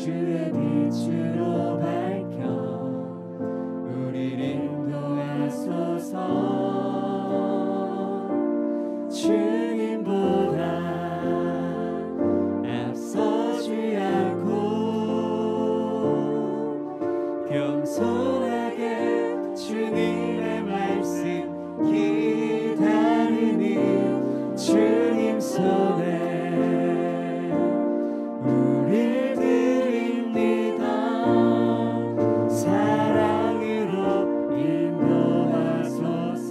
주의 빛으로 밝혀 우리를 인도하소서. 주님보다 앞서지 않고 겸손하게 주님의 말씀 기다리는 주님 손에 우릴 드립니다. 사랑으로 인도하소서.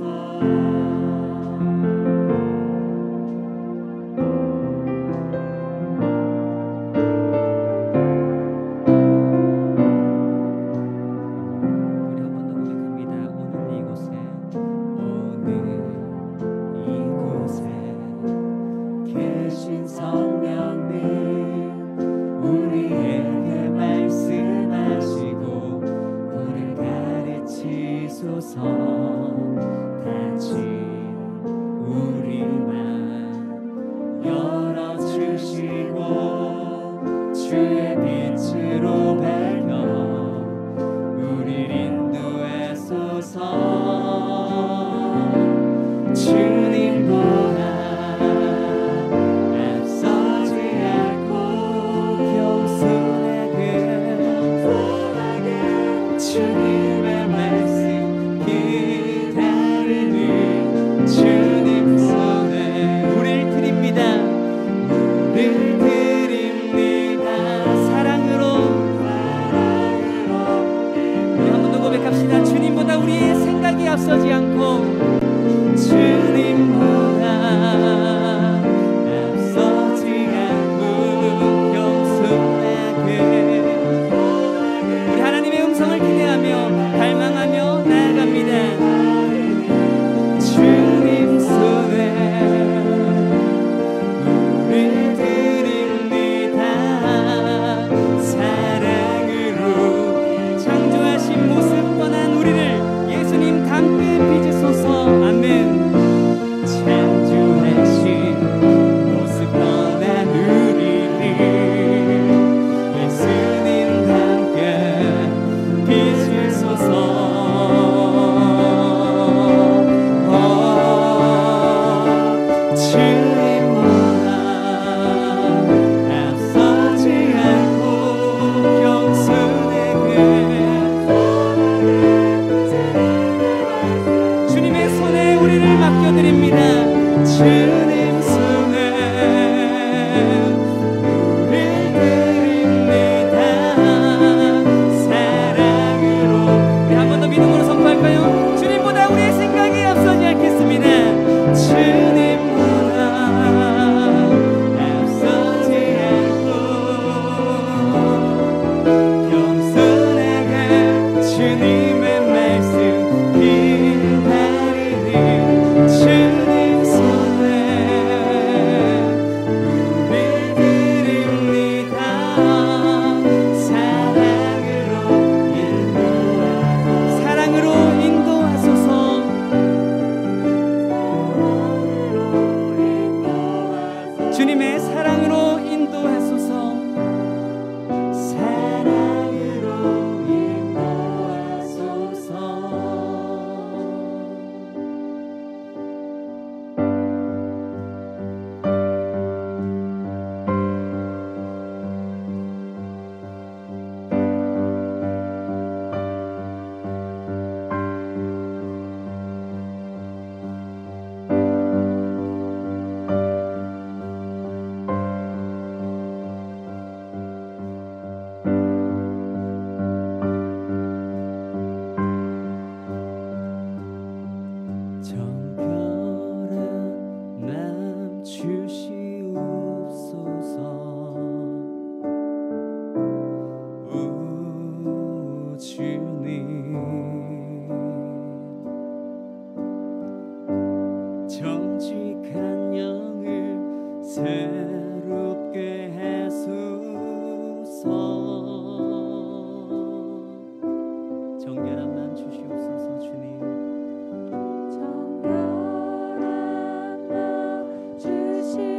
다친 우리만 열어주시고 주의 빛으로 밝혀 우릴 인도하소서. 주님보다 앞서지 않고 겸손하게 주님의 말씀 주님 손에 우릴 드립니다. 우릴 드립니다. 사랑으로 우리 한 번 더 고백합시다. 주님보다 우리의 생각이 앞서지 않고 주님보다 앞서지 않고 겸손하게 우리 하나님의 음성을 기대하며 갈망하며 나아갑니다. 주님 손에 우릴 드립니다. 사랑으로 창조하신 모습 뻔한 우리를 예수님 담게 빚으소서. 아멘. 창조하신 모습 뻔한 우리를 예수님 담게 빚으소서. 주님보다 앞서지 않고 겸손하게 주님의 손에 우리를 맡겨드립니다. 주님 손에 우릴 드립니다. 사랑으로 우리 한 번 더 믿음으로 선포할까요? 주님보다 우리의 생각이 앞서지 않겠습니다. 주님보다 앞서지 않고 겸손하게 주님의 말씀 기다리는 주님 손에 우릴 드립니다. 사랑으로 인도하소서. 주님의 사랑으로 인도하소서. 사랑으로 인도하소서. 정결한 맘 주시옵소서. 오 주님 정직한 영을 새롭게 하소서. 정결한 맘 주시옵소서. 주님 주시옵소서.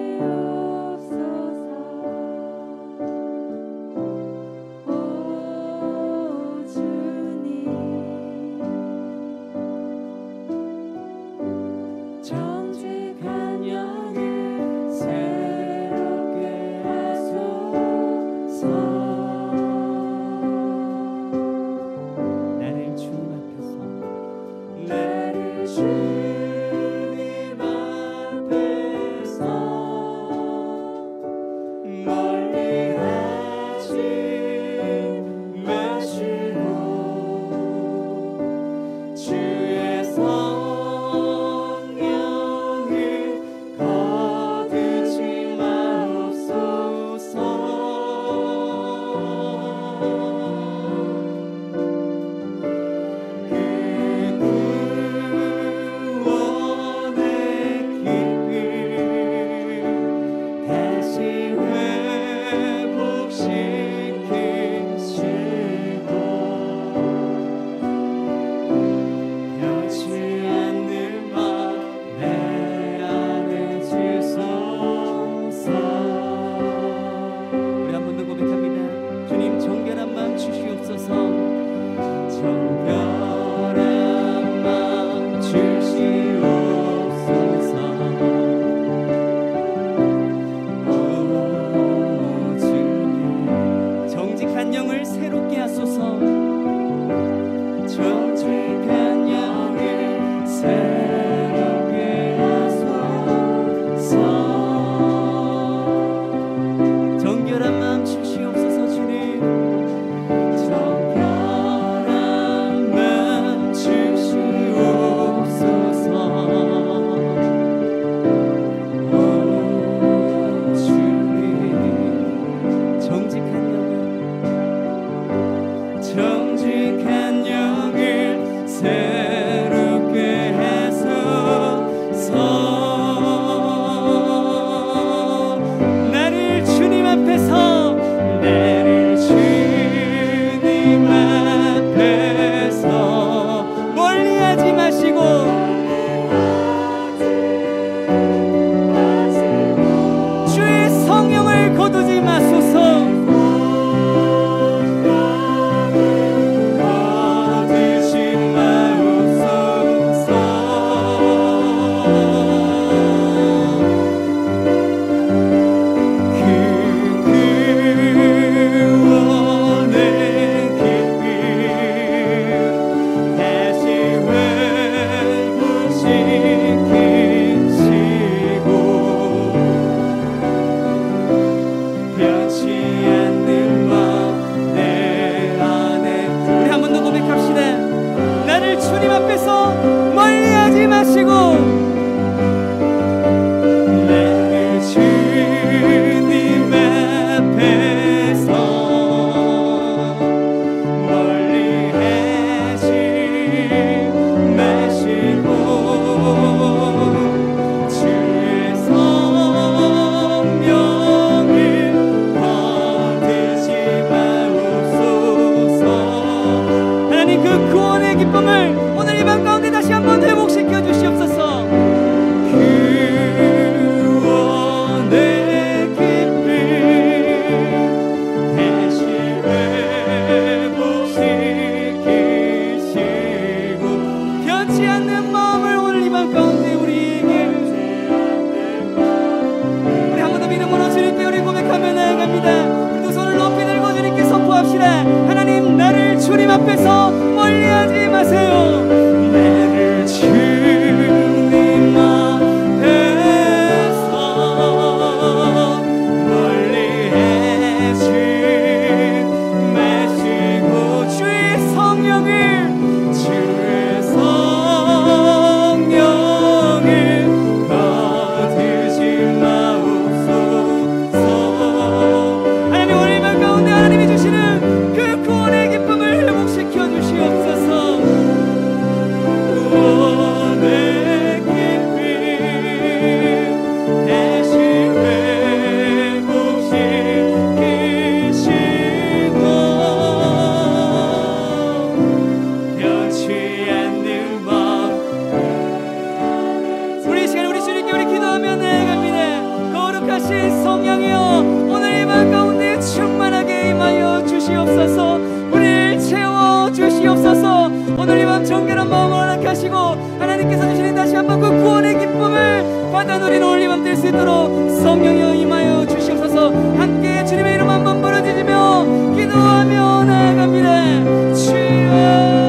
정직한 영을 새롭게 하소서. 정직한 영을 새롭게 하소서. 정결한 마음 주시옵소서. 주님 정결한 마음 주시옵소서. 오 주님 정직한 영을 새롭게 하소서. 나를 주님 앞에서 멀리하지 마시고 주의 성령을 거두지 마소서. 주님 앞에서 멀리하지 마시고 나를 주님 앞에서 멀리하지 마시고 주의 성령을 거두지 마옵소서. 하나님 그 구원의 기쁨을 오늘 이 밤 가운데 다시 한번 회복시켜 주시옵소서. 구원의 기쁨 다시 회복시키시고 변치 않는 마음을 오늘 이 밤 가운데 우리에게 우리 한 번 더 믿음으로 주님께 우리 고백하며 나아갑니다. 우리 두 손을 높이 들고 주님께 선포합시다. 하나님 나를 주님 앞에서 멀리하지 마세요. 나를 주님 앞에서 멀리하지 마시고 주의 성령을 거두지 마옵소서. 하나님 오늘 이 밤 가운데 하나님이 주시는 그 구원의 기쁨을 회복시켜 주시옵소서. 구원의 기쁨 다시 회복시키시고 변치 않는 법. 우리 시간에 우리 주님께 우리 기도하며 나아갑니다. 거룩하신 성령이여 오늘 이 밤 가운데 충만하게 임하여 주시옵소서. 우리를 채워 주시옵소서. 오늘 이 밤 정결한 마음을 허락하시고 하나님께서 주시는 다시 한번 그 구원의 기쁨을 받아 누리는 오늘 이 밤 될 수 있도록 성령이여 임하여 주시옵소서. 함께 주님의 이름 한번 부르짖으며 기도하며 나아갑니다. 주여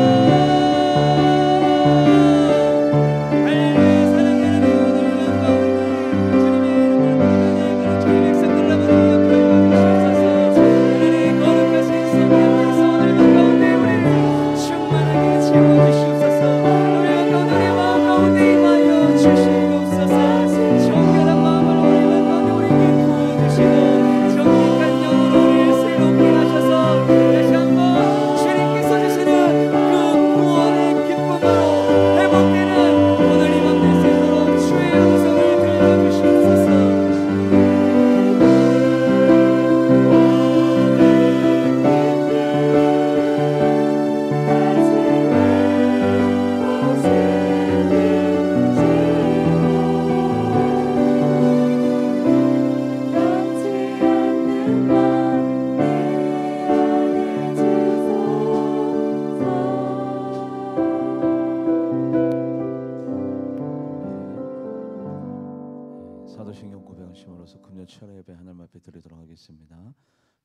사도신경 950으로서 금요 철야 예배 하나님 앞에 드리도록 하겠습니다.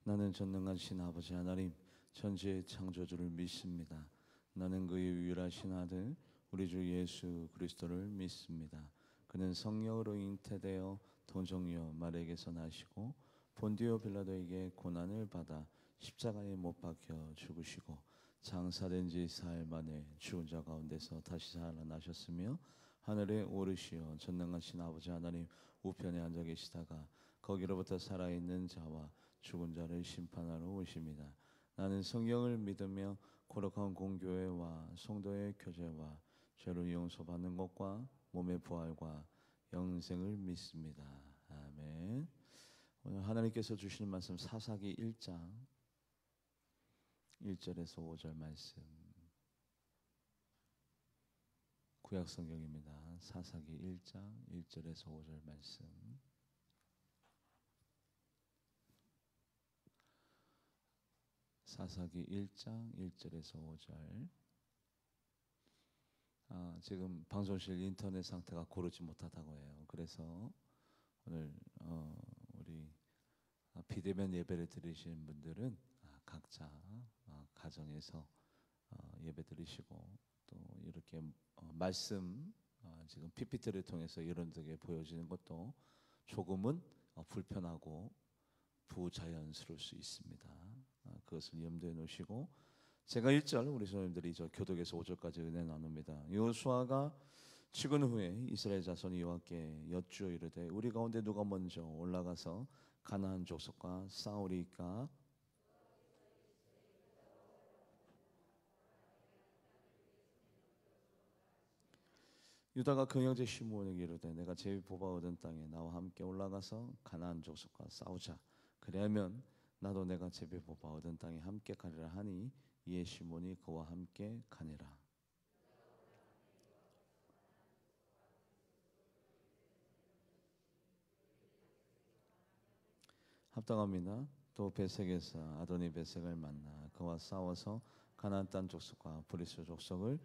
나는 전능하신 아버지 하나님, 천지의 창조주를 믿습니다. 나는 그의 유일하신 아들 우리 주 예수 그리스도를 믿습니다. 그는 성령으로 잉태되어 동정녀 마리아에게서 나시고 본디오 빌라도에게 고난을 받아 십자가에 못 박혀 죽으시고 장사된 지 사흘 만에 죽은 자 가운데서 다시 살아나셨으며 하늘에 오르시어 전능하신 아버지 하나님 우편에 앉아 계시다가 거기로부터 살아있는 자와 죽은 자를 심판하러 오십니다. 나는 성경을 믿으며 거룩한 공교회와 성도의 교제와 죄로 용서받는 것과 몸의 부활과 영생을 믿습니다. 아멘. 오늘 하나님께서 주시는 말씀 사사기 1장 1절에서 5절 말씀, 구약 성경입니다. 사사기 1장 1절에서 5절 말씀. 사사기 1장 1절에서 5절. 지금 방송실 인터넷 상태가 고르지 못하다고 해요. 그래서 오늘 우리 비대면 예배를 드리시는 분들은 각자 가정에서 예배 드리시고, 또 이렇게 말씀 지금 PPT를 통해서 여러분들에게 보여지는 것도 조금은 불편하고 부자연스러울 수 있습니다. 그것을 염두에 놓으시고, 제가 1절, 우리 선생님들이 저 교독에서 5절까지 은혜 나눕니다. 여호수아가 죽은 후에 이스라엘 자손이 여호와께 여쭈어 이르되 우리 가운데 누가 먼저 올라가서 가나안 족속과 싸우리까? 유다가 그 형제 시므온에게 이르되 내가 제비 뽑아 얻은 땅에 나와 함께 올라가서 가나안 족속과 싸우자. 그리하면 나도 내가 제비 뽑아 얻은 땅에 함께 가리라 하니 이에 시몬이 그와 함께 가니라. 합당합니다. 또 베색에서 아도니 베색을 만나 그와 싸워서 가나안 땅 족속과 브리스 족속을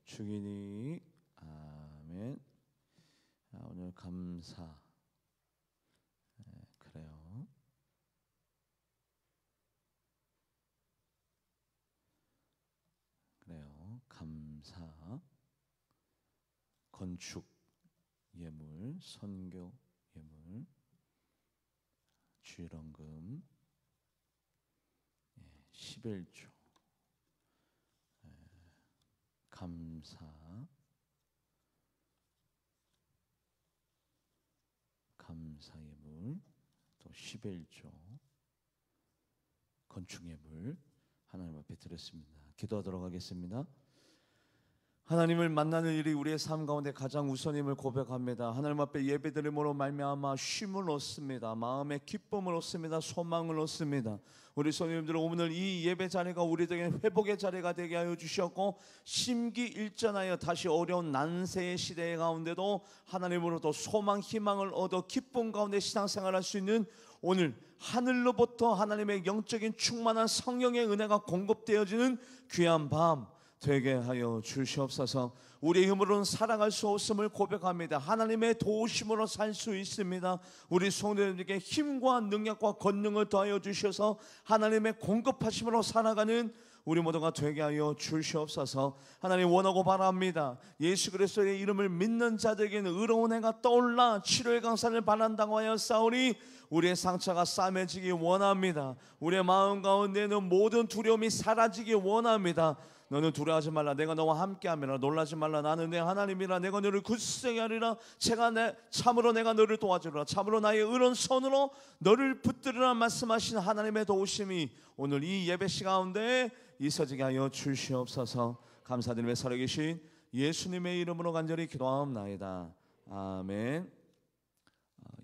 죽이니. 아멘. 오늘 감사. 그래요. 감사, 건축 예물, 선교 예물, 주일원금, 11조, 감사, 감사 예물, 또 11조, 건축 예물 하나님 앞에 드렸습니다. 기도하도록 하겠습니다. 하나님을 만나는 일이 우리의 삶 가운데 가장 우선임을 고백합니다. 하나님 앞에 예배드림으로 말미암아 쉼을 얻습니다. 마음의 기쁨을 얻습니다. 소망을 얻습니다. 우리 성도님들, 오늘 이 예배 자리가 우리에게 회복의 자리가 되게 하여 주셨고, 심기일전하여 다시 어려운 난세의 시대 가운데도 하나님으로부터 소망, 희망을 얻어 기쁨 가운데 신앙생활할 수 있는 오늘 하늘로부터 하나님의 영적인 충만한 성령의 은혜가 공급되어지는 귀한 밤 되게 하여 주시옵소서. 우리의 힘으로는 살아갈 수 없음을 고백합니다. 하나님의 도우심으로 살 수 있습니다. 우리 성도님들에게 힘과 능력과 권능을 더하여 주셔서 하나님의 공급하심으로 살아가는 우리 모두가 되게 하여 주시옵소서. 하나님 원하고 바랍니다. 예수 그리스도의 이름을 믿는 자들에게는 의로운 해가 떠올라 치료의 강산을 바란다고 하여 싸우니 우리의 상처가 싸매지기 원합니다. 우리의 마음 가운데는 모든 두려움이 사라지기 원합니다. 너는 두려워하지 말라. 내가 너와 함께하리라. 놀라지 말라. 나는 내 하나님이라. 내가 너를 굳세게 하리라. 참으로 내가 너를 도와주리라. 참으로 나의 의로운 손으로 너를 붙들으라 말씀하신 하나님의 도우심이 오늘 이 예배 시 가운데 있어지게 하여 주시옵소서. 감사드리며 살아계신 예수님의 이름으로 간절히 기도하옵나이다. 아멘.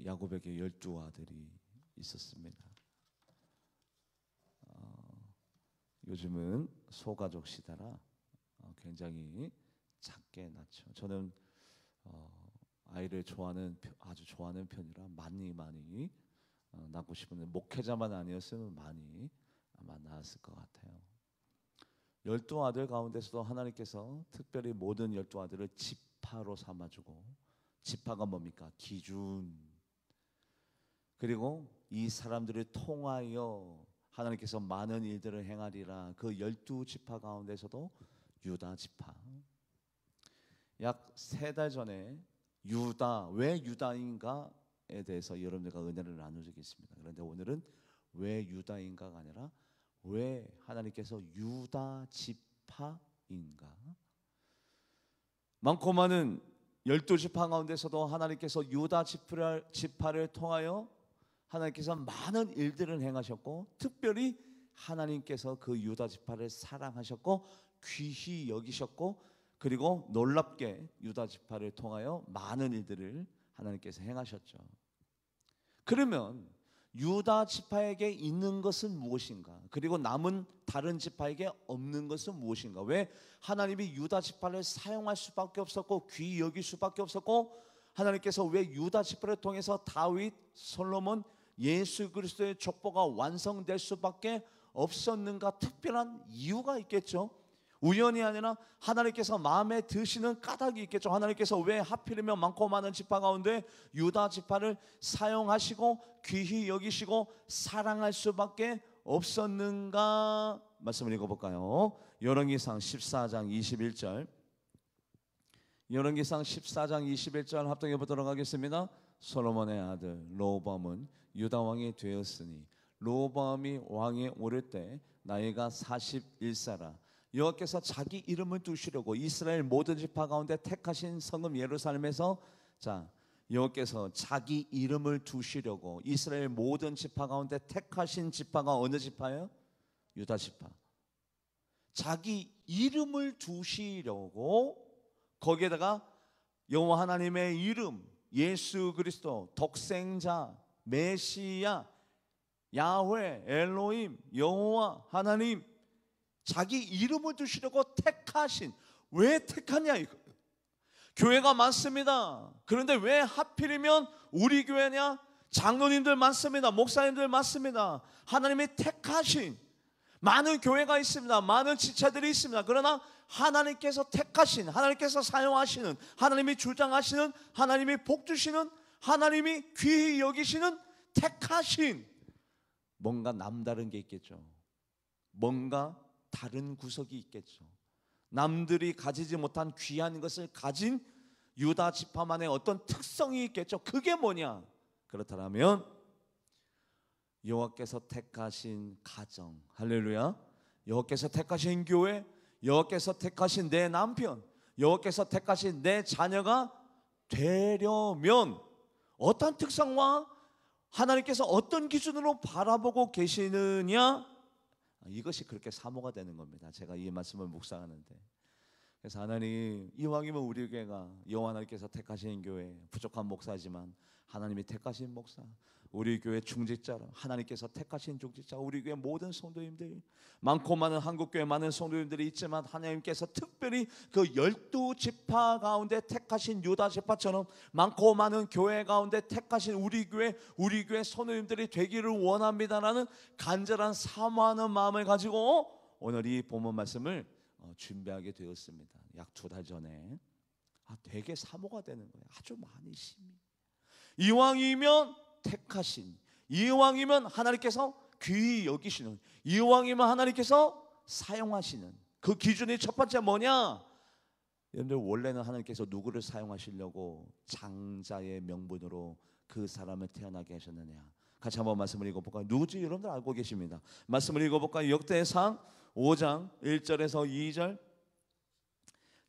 야곱에게 12아들이 있었습니다. 요즘은 소가족 시대라 굉장히 작게 낳죠. 저는 아이를 아주 좋아하는 편이라 많이 낳고 싶은데, 목회자만 아니었으면 많이 아마 낳았을 것 같아요. 12아들 가운데서도 하나님께서 특별히 모든 12아들을 지파로 삼아주고, 지파가 뭡니까? 기준. 그리고 이 사람들을 통하여 하나님께서 많은 일들을 행하리라. 그 12지파 가운데서도 유다 지파. 약 3달 전에 유다, 왜 유다인가에 대해서 여러분들과 은혜를 나눈 적이 있습니다. 그런데 오늘은 왜 유다인가가 아니라 왜 하나님께서 유다 지파인가? 많고 많은 12지파 가운데서도 하나님께서 유다 지파를 통하여 하나님께서 많은 일들을 행하셨고, 특별히 하나님께서 그 유다 지파를 사랑하셨고 귀히 여기셨고, 그리고 놀랍게 유다 지파를 통하여 많은 일들을 하나님께서 행하셨죠. 그러면 유다 지파에게 있는 것은 무엇인가? 그리고 남은 다른 지파에게 없는 것은 무엇인가? 왜 하나님이 유다 지파를 사용할 수밖에 없었고 귀히 여길 수밖에 없었고, 하나님께서 왜 유다 지파를 통해서 다윗, 솔로몬, 예수 그리스도의 족보가 완성될 수밖에 없었는가? 특별한 이유가 있겠죠. 우연이 아니라 하나님께서 마음에 드시는 까닭이 있겠죠. 하나님께서 왜 하필이면 많고 많은 지파 가운데 유다 지파를 사용하시고 귀히 여기시고 사랑할 수밖에 없었는가? 말씀을 읽어볼까요? 열왕기상 14장 21절. 열왕기상 14장 21절 합독해 보도록 하겠습니다. 솔로몬의 아들 르호보암은 유다 왕이 되었으니 르호보암이 왕에 오를 때 나이가 41세라. 여호와께서 자기 이름을 두시려고 이스라엘 모든 지파 가운데 택하신 성읍 예루살렘에서, 자, 여호와께서 자기 이름을 두시려고 이스라엘 모든 지파 가운데 택하신 지파가 어느 지파예요? 유다 지파. 자기 이름을 두시려고 거기에다가 여호와 하나님의 이름, 예수 그리스도, 독생자, 메시아, 야훼, 엘로힘, 여호와 하나님, 자기 이름을 두시려고 택하신. 왜 택하냐 이거. 교회가 많습니다. 그런데 왜 하필이면 우리 교회냐? 장로님들 많습니다. 목사님들 많습니다. 하나님이 택하신 많은 교회가 있습니다. 많은 지체들이 있습니다. 그러나 하나님께서 택하신, 하나님께서 사용하시는, 하나님이 주장하시는, 하나님이 복주시는, 하나님이 귀히 여기시는 택하신, 뭔가 남다른 게 있겠죠. 뭔가 다른 구석이 있겠죠. 남들이 가지지 못한 귀한 것을 가진 유다 지파만의 어떤 특성이 있겠죠. 그게 뭐냐? 그렇다면 여호와께서 택하신 가정, 할렐루야. 여호와께서 택하신 교회, 여호와께서 택하신 내 남편, 여호와께서 택하신 내 자녀가 되려면 어떤 특성과 하나님께서 어떤 기준으로 바라보고 계시느냐? 이것이 그렇게 사모가 되는 겁니다. 제가 이 말씀을 묵상하는데, 그래서 하나님, 이왕이면 우리 교회가 여호와 하나님께서 택하신 교회, 부족한 목사지만 하나님이 택하신 목사, 우리 교회 중직자, 하나님께서 택하신 중직자, 우리 교회 모든 성도님들, 많고 많은 한국교회 많은 성도님들이 있지만 하나님께서 특별히 그 12지파 가운데 택하신 유다 지파처럼 많고 많은 교회 가운데 택하신 우리 교회 성도님들이 되기를 원합니다라는 간절한 사모하는 마음을 가지고 오늘 이 본문 말씀을 준비하게 되었습니다. 약 2달 전에. 되게 사모가 되는 거예요. 아주 많이 심히. 이왕이면 택하신, 이왕이면 하나님께서 귀히 여기시는, 이왕이면 하나님께서 사용하시는 그 기준이 첫 번째 뭐냐? 여러분들, 원래는 하나님께서 누구를 사용하시려고 장자의 명분으로 그 사람을 태어나게 하셨느냐? 같이 한번 말씀을 읽어볼까요? 누구지? 여러분들 알고 계십니다. 말씀을 읽어볼까요? 역대상 5장 1절에서 2절.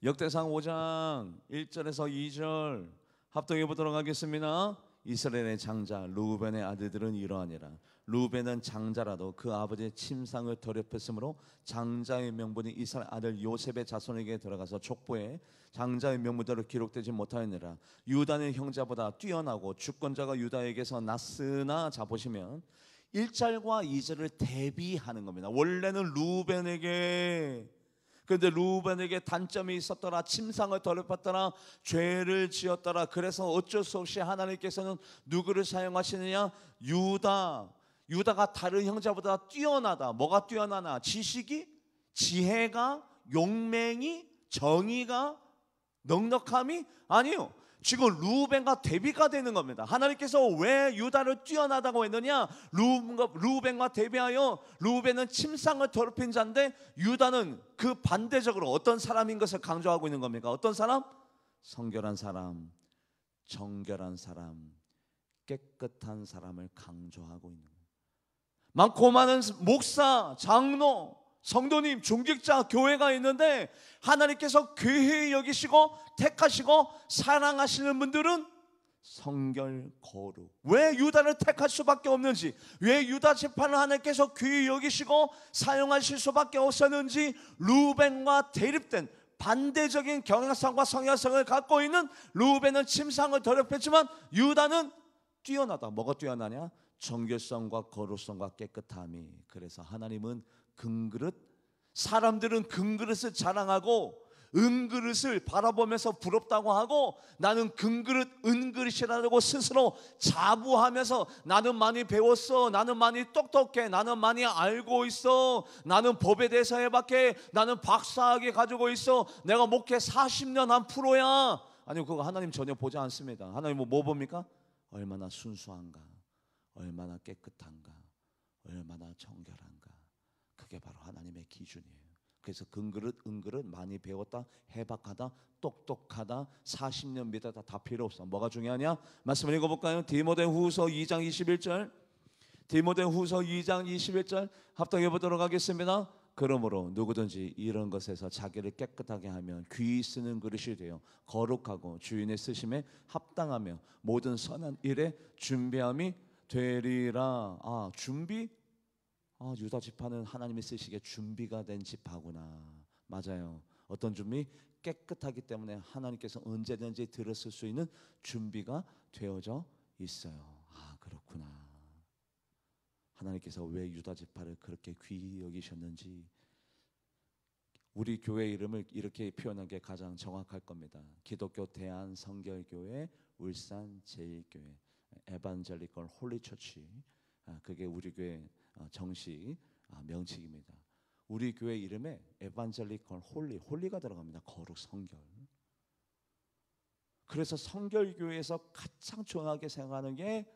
역대상 5장 1절에서 2절 합독해 보도록 하겠습니다. 이스라엘의 장자 르우벤의 아들들은 이러하니라. 르우벤은 장자라도 그 아버지의 침상을 더럽혔으므로 장자의 명분이 이스라엘 아들 요셉의 자손에게 들어가서 족보에 장자의 명분대로 기록되지 못하였느라. 유다는 형제보다 뛰어나고 주권자가 유다에게서 났으나, 자 보시면 1절과 2절을 대비하는 겁니다. 원래는 르우벤에게, 그런데 르우벤에게 단점이 있었더라. 침상을 더럽혔더라. 죄를 지었더라. 그래서 어쩔 수 없이 하나님께서는 누구를 사용하시느냐? 유다가 다른 형제보다 뛰어나다. 뭐가 뛰어나나? 지식이, 지혜가, 용맹이, 정의가, 넉넉함이? 아니요. 지금 루벤과 대비가 되는 겁니다. 하나님께서 왜 유다를 뛰어나다고 했느냐? 루벤과 대비하여 루벤은 침상을 더럽힌 자인데 유다는 그 반대적으로 어떤 사람인 것을 강조하고 있는 겁니까? 어떤 사람? 성결한 사람, 정결한 사람, 깨끗한 사람을 강조하고 있는 거예요. 많고 많은 목사, 장로, 성도님, 중직자, 교회가 있는데 하나님께서 괴해히 여기시고 택하시고 사랑하시는 분들은 성결, 거룩. 왜 유다를 택할 수밖에 없는지, 왜 유다 지파를 하나님께서 귀히 여기시고 사용하실 수밖에 없었는지, 루벤과 대립된 반대적인 경향성과 성향성을 갖고 있는 루벤은 침상을 더럽혔지만 유다는 뛰어나다. 뭐가 뛰어나냐? 정결성과 거룩성과 깨끗함이. 그래서 하나님은 금그릇, 사람들은 금그릇을 자랑하고 은그릇을 바라보면서 부럽다고 하고, 나는 금그릇 은그릇이라고 스스로 자부하면서 나는 많이 배웠어, 나는 많이 똑똑해, 나는 많이 알고 있어, 나는 법에 대해서 해박해, 나는 박사학위 가지고 있어, 내가 목회 40년 한 프로야. 아니요, 그거 하나님 전혀 보지 않습니다. 하나님 뭐 봅니까? 얼마나 순수한가, 얼마나 깨끗한가, 얼마나 정결한가. 그게 바로 하나님의 기준이에요. 그래서 금그릇 은그릇 많이 배웠다, 해박하다, 똑똑하다, 40년 믿었다 다 필요 없어. 뭐가 중요하냐? 말씀을 읽어볼까요? 디모데후서 2장 21절, 디모데후서 2장 21절 합독해 보도록 하겠습니다. 그러므로 누구든지 이런 것에서 자기를 깨끗하게 하면 귀히 쓰는 그릇이 되어 거룩하고 주인의 쓰심에 합당하며 모든 선한 일에 준비함이 되리라. 준비? 유다 지파는 하나님이 쓰시기에 준비가 된 지파구나. 맞아요. 어떤 준비? 깨끗하기 때문에 하나님께서 언제든지 들었을 수 있는 준비가 되어져 있어요. 그렇구나. 하나님께서 왜 유다 지파를 그렇게 귀히 여기셨는지 우리 교회 이름을 이렇게 표현한 게 가장 정확할 겁니다. 기독교 대한성결교회 울산 제1교회 에반젤리컬 홀리처치. 그게 우리 교회 정식 명칭입니다. 우리 교회 이름에 에반젤리컬 홀리가 들어갑니다. 거룩, 성결. 그래서 성결교회에서 가장 중요하게 생각하는 게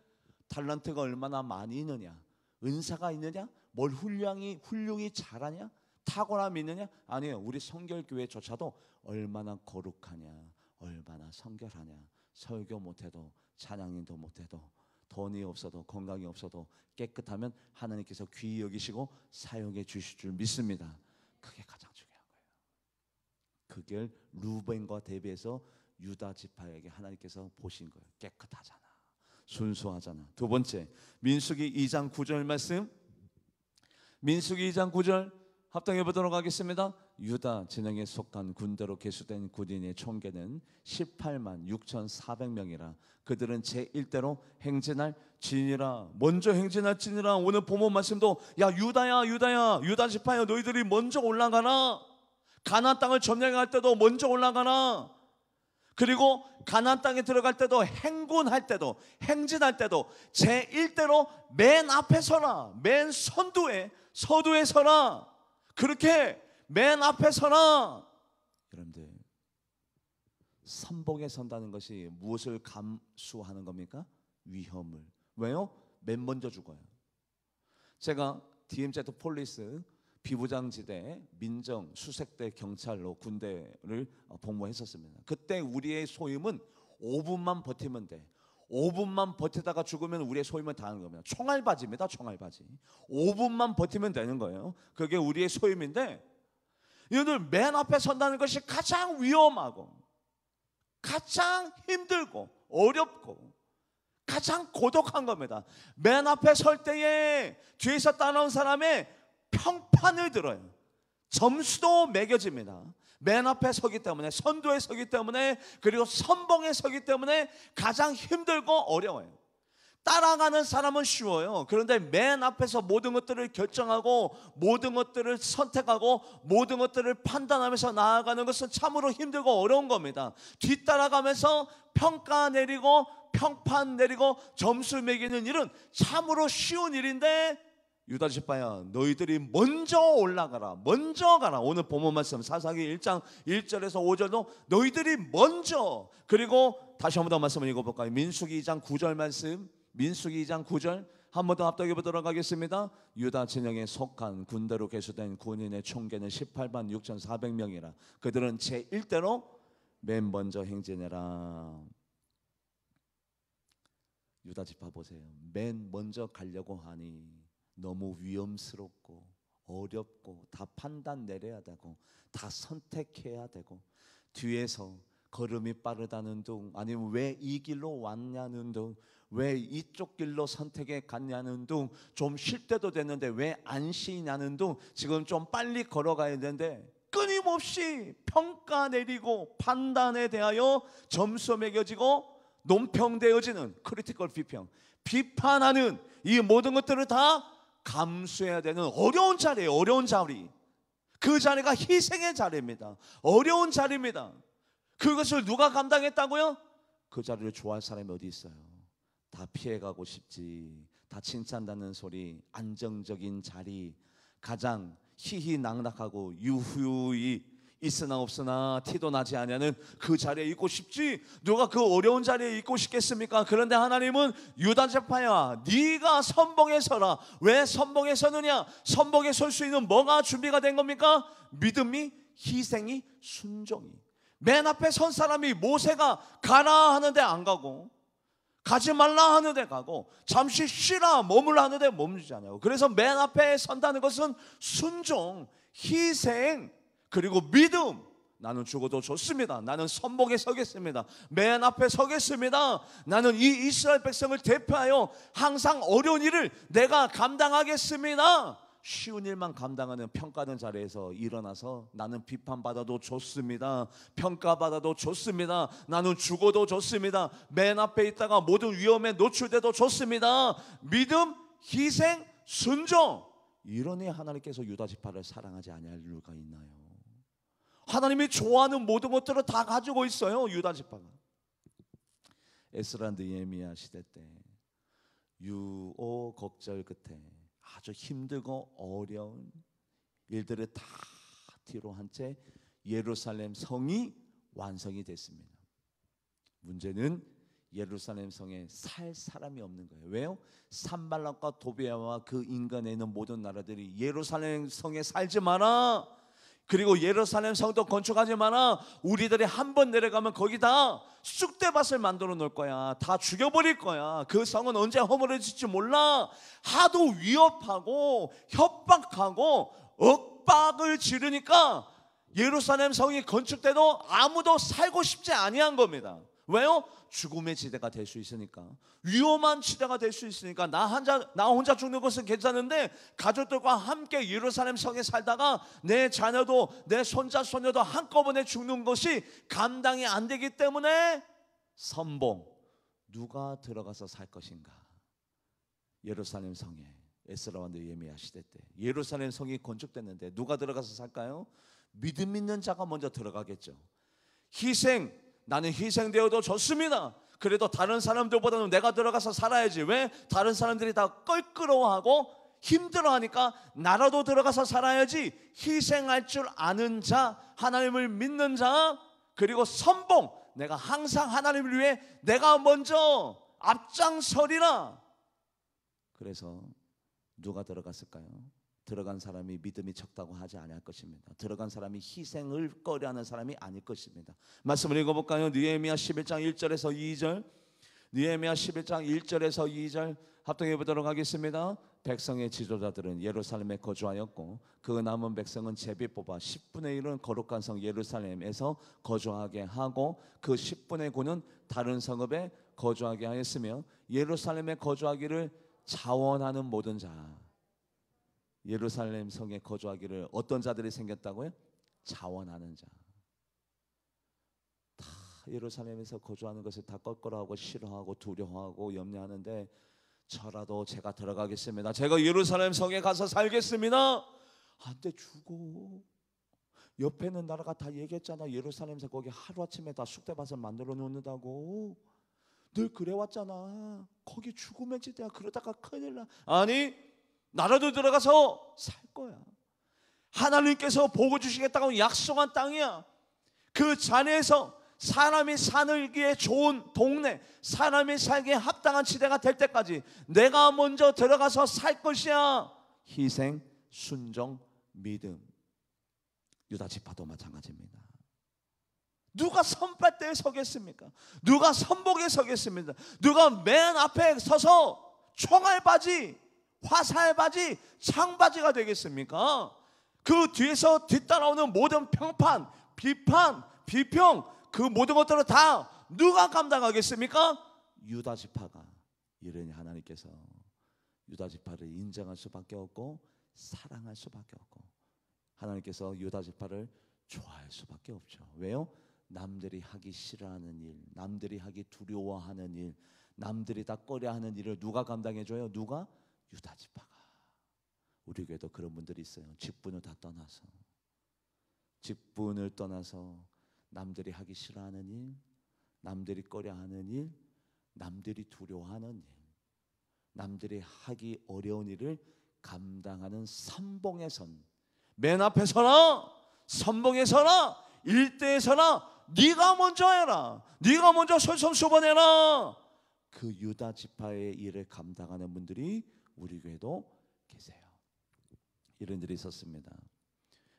달란트가 얼마나 많이 있느냐, 은사가 있느냐, 뭘 훌륭히 잘하냐, 탁월함이 있느냐. 아니에요. 우리 성결교회조차도 얼마나 거룩하냐, 얼마나 성결하냐. 설교 못해도, 찬양인도 못해도, 돈이 없어도, 건강이 없어도 깨끗하면 하나님께서 귀히 여기시고 사용해 주실 줄 믿습니다. 그게 가장 중요한 거예요. 그걸 루벤과 대비해서 유다 지파에게 하나님께서 보신 거예요. 깨끗하잖아, 순수하잖아. 두 번째, 민수기 2장 9절 말씀, 민수기 2장 9절 합당해 보도록 하겠습니다. 유다 진영에 속한 군대로 계수된 군인의 총계는 18만 6,400명이라 그들은 제1대로 행진할 진이라. 먼저 행진할 진이라. 오늘 본문 말씀도 유다야 유다 지파야, 너희들이 먼저 올라가라. 가나안 땅을 점령할 때도 먼저 올라가라. 그리고 가나안 땅에 들어갈 때도, 행군할 때도, 행진할 때도 제1대로 맨 앞에 서라. 맨 서두에 서라. 그렇게 맨 앞에 서라. 여러분들, 선봉에 선다는 것이 무엇을 감수하는 겁니까? 위험을. 왜요? 맨 먼저 죽어요. 제가 DMZ 폴리스 비부장지대 민정 수색대 경찰로 군대를 복무했었습니다. 그때 우리의 소임은 5분만 버티면 돼. 5분만 버티다가 죽으면 우리의 소임은 다 하는 겁니다. 총알바지입니다. 총알바지. 5분만 버티면 되는 거예요. 그게 우리의 소임인데, 이들 맨 앞에 선다는 것이 가장 위험하고 가장 힘들고 어렵고 가장 고독한 겁니다. 맨 앞에 설 때에 뒤에서 따라온 사람의 평판을 들어요. 점수도 매겨집니다. 맨 앞에 서기 때문에, 선두에 서기 때문에, 그리고 선봉에 서기 때문에 가장 힘들고 어려워요. 따라가는 사람은 쉬워요. 그런데 맨 앞에서 모든 것들을 결정하고 모든 것들을 선택하고 모든 것들을 판단하면서 나아가는 것은 참으로 힘들고 어려운 겁니다. 뒤따라가면서 평가 내리고 평판 내리고 점수 매기는 일은 참으로 쉬운 일인데, 유다 지파야, 너희들이 먼저 올라가라, 먼저 가라. 오늘 본문 말씀 사사기 1장 1절에서 5절도 너희들이 먼저. 그리고 다시 한 번 더 말씀을 읽어볼까요? 민수기 2장 9절 말씀, 민수기 2장 9절 한 번 더 합독해 보도록 하겠습니다. 유다 진영에 속한 군대로 계수된 군인의 총계는 18만 6,400명이라 그들은 제1대로 맨 먼저 행진해라. 유다 지파 보세요. 맨 먼저 가려고 하니 너무 위험스럽고 어렵고 다 판단 내려야 되고 다 선택해야 되고 뒤에서 걸음이 빠르다는 둥, 아니면 왜 이 길로 왔냐는 둥, 왜 이쪽 길로 선택해 갔냐는 둥, 좀 쉴 때도 됐는데 왜 안 쉬냐는 둥, 지금 좀 빨리 걸어가야 되는데 끊임없이 평가 내리고 판단에 대하여 점수 매겨지고 논평되어지는 크리티컬 비평, 비판하는 이 모든 것들을 다 감수해야 되는 어려운 자리예요. 어려운 자리. 그 자리가 희생의 자리입니다. 어려운 자리입니다. 그것을 누가 감당했다고요? 그 자리를 좋아할 사람이 어디 있어요? 다 피해가고 싶지. 다 칭찬받는 소리, 안정적인 자리, 가장 희희낙낙하고 유후히 있으나 없으나 티도 나지 않냐는 그 자리에 있고 싶지. 누가 그 어려운 자리에 있고 싶겠습니까? 그런데 하나님은 유다 지파야, 네가 선봉에 서라. 왜 선봉에 서느냐? 선봉에 설 수 있는 뭐가 준비가 된 겁니까? 믿음이, 희생이, 순종이. 맨 앞에 선 사람이 모세가 가라 하는데 안 가고, 가지 말라 하는데 가고, 잠시 쉬라 머물라 하는데 머물지 않아요. 그래서 맨 앞에 선다는 것은 순종, 희생, 그리고 믿음. 나는 죽어도 좋습니다. 나는 선봉에 서겠습니다. 맨 앞에 서겠습니다. 나는 이 이스라엘 백성을 대표하여 항상 어려운 일을 내가 감당하겠습니다. 쉬운 일만 감당하는 평가하는 자리에서 일어나서 나는 비판받아도 좋습니다. 평가받아도 좋습니다. 나는 죽어도 좋습니다. 맨 앞에 있다가 모든 위험에 노출돼도 좋습니다. 믿음, 희생, 순종. 이러니 하나님께서 유다 지파를 사랑하지 아니할 이유가 있나요? 하나님이 좋아하는 모든 것들을 다 가지고 있어요. 유다 지파가. 에스라 느헤미야 시대 때 유오곡절 끝에 아주 힘들고 어려운 일들을 다 뒤로 한 채 예루살렘 성이 완성이 됐습니다. 문제는 예루살렘 성에 살 사람이 없는 거예요. 왜요? 산발락과 도비아와 그 인근에 있는 모든 나라들이 예루살렘 성에 살지 마라, 그리고 예루살렘 성도 건축하지 마라, 우리들이 한 번 내려가면 거기다 쑥대밭을 만들어 놓을 거야, 다 죽여버릴 거야, 그 성은 언제 허물어질지 몰라. 하도 위협하고 협박하고 억박을 지르니까 예루살렘 성이 건축돼도 아무도 살고 싶지 아니한 겁니다. 왜요? 죽음의 지대가 될 수 있으니까, 위험한 지대가 될 수 있으니까. 나 혼자 죽는 것은 괜찮은데 가족들과 함께 예루살렘 성에 살다가 내 자녀도 내 손자 손녀도 한꺼번에 죽는 것이 감당이 안 되기 때문에 선봉, 누가 들어가서 살 것인가. 예루살렘 성에 에스라와 느헤미야 시대 때 예루살렘 성이 건축됐는데 누가 들어가서 살까요? 믿음 있는 자가 먼저 들어가겠죠. 희생, 나는 희생되어도 좋습니다. 그래도 다른 사람들보다는 내가 들어가서 살아야지. 왜? 다른 사람들이 다 껄끄러워하고 힘들어하니까 나라도 들어가서 살아야지. 희생할 줄 아는 자, 하나님을 믿는 자, 그리고 선봉, 내가 항상 하나님을 위해 내가 먼저 앞장서리라. 그래서 누가 들어갔을까요? 들어간 사람이 믿음이 적다고 하지 않을 것입니다. 들어간 사람이 희생을 꺼려하는 사람이 아닐 것입니다. 말씀을 읽어볼까요? 느헤미야 11장 1절에서 2절, 느헤미야 11장 1절에서 2절 합독해 보도록 하겠습니다. 백성의 지도자들은 예루살렘에 거주하였고 그 남은 백성은 제비 뽑아 10분의 1은 거룩한 성 예루살렘에서 거주하게 하고 그 10분의 9는 다른 성읍에 거주하게 하였으며 예루살렘에 거주하기를 자원하는 모든 자, 예루살렘 성에 거주하기를 어떤 자들이 생겼다고요? 자원하는 자. 다 예루살렘에서 거주하는 것을 다 껄끄러워하고 싫어하고 두려워하고 염려하는데, 저라도 제가 들어가겠습니다. 제가 예루살렘 성에 가서 살겠습니다. 안 돼, 죽어. 옆에 있는 나라가 다 얘기했잖아. 예루살렘에서 거기 하루아침에 다 쑥대밭을 만들어 놓는다고. 늘 그래왔잖아. 거기 죽음의 지대야. 그러다가 큰일 나. 아니, 나라도 들어가서 살 거야. 하나님께서 복을 주시겠다고 약속한 땅이야. 그 자리에서 사람이 살기에 좋은 동네, 사람이 살기에 합당한 지대가 될 때까지 내가 먼저 들어가서 살 것이야. 희생, 순종, 믿음. 유다 지파도 마찬가지입니다. 누가 선발대에 서겠습니까? 누가 선복에 서겠습니까? 누가 맨 앞에 서서 총알바지, 화살바지, 창바지가 되겠습니까? 그 뒤에서 뒤따라오는 모든 평판, 비판, 비평, 그 모든 것들을 다 누가 감당하겠습니까? 유다 지파가. 이러니 하나님께서 유다 지파를 인정할 수밖에 없고 사랑할 수밖에 없고 하나님께서 유다 지파를 좋아할 수밖에 없죠. 왜요? 남들이 하기 싫어하는 일, 남들이 하기 두려워하는 일, 남들이 다 꺼려하는 일을 누가 감당해줘요? 누가? 유다 지파가. 우리 교회도 그런 분들이 있어요. 직분을 다 떠나서, 직분을 떠나서 남들이 하기 싫어하는 일, 남들이 꺼려하는 일, 남들이 두려워하는 일, 남들이 하기 어려운 일을 감당하는 선봉에 선, 맨 앞에 서나 선봉에 서나 일대에 서나 네가 먼저 해라, 네가 먼저 솔선수범해라. 그 유다 지파의 일을 감당하는 분들이 우리 교회도 계세요. 이런 일이 있었습니다.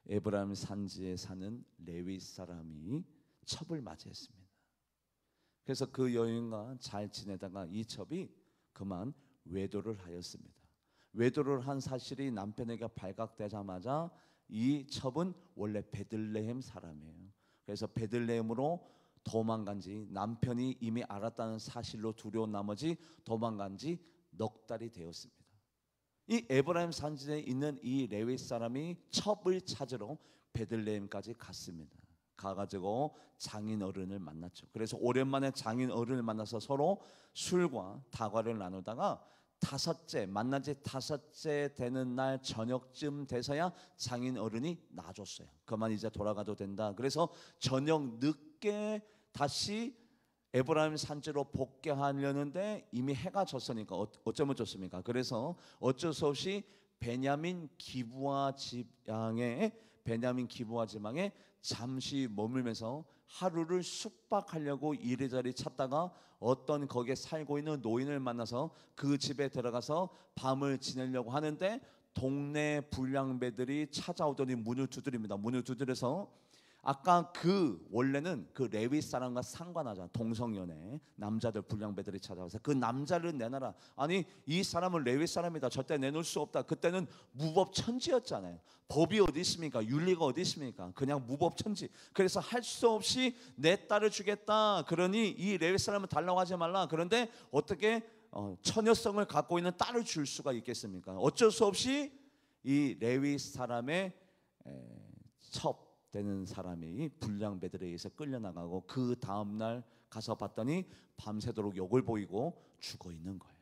에브라임 산지에 사는 레위 사람이 첩을 맞이했습니다. 그래서 그 여인과 잘 지내다가 이 첩이 그만 외도를 하였습니다. 외도를 한 사실이 남편에게 발각되자마자 이 첩은 원래 베들레헴 사람이에요. 그래서 베들레헴으로 도망간 지, 남편이 이미 알았다는 사실로 두려운 나머지 도망간 지 넉 달이 되었습니다. 이 에브라임 산지에 있는 이 레위 사람이 첩을 찾으러 베들레헴까지 갔습니다. 가가지고 장인 어른을 만났죠. 그래서 오랜만에 장인 어른을 만나서 서로 술과 다과를 나누다가 만난 지 다섯째 되는 날 저녁쯤 돼서야 장인 어른이 놔줬어요. 그만 이제 돌아가도 된다. 그래서 저녁 늦게 다시 에브라임 산지로 복귀하려는데 이미 해가 졌으니까 어쩌면 좋습니까? 그래서 어쩔 수 없이 베냐민 기브아 지방에 잠시 머물면서 하루를 숙박하려고 이리저리 찾다가 어떤 거기에 살고 있는 노인을 만나서 그 집에 들어가서 밤을 지내려고 하는데 동네 불량배들이 찾아오더니 문을 두드립니다. 문을 두드려서 아까 원래는 그 레위 사람과 상관하자 동성연애 남자들 불량배들이 찾아와서 그 남자를 내놔라. 아니 이 사람은 레위 사람이다. 절대 내놓을 수 없다. 그때는 무법천지였잖아요. 법이 어디 있습니까? 윤리가 어디 있습니까? 그냥 무법천지. 그래서 할 수 없이 내 딸을 주겠다. 그러니 이 레위 사람은 달라고 하지 말라. 그런데 어떻게 처녀성을 갖고 있는 딸을 줄 수가 있겠습니까? 어쩔 수 없이 이 레위 사람의 첩 되는 사람이 불량배들에 의해서 끌려나가고 그 다음날 가서 봤더니 밤새도록 욕을 보이고 죽어 있는 거예요.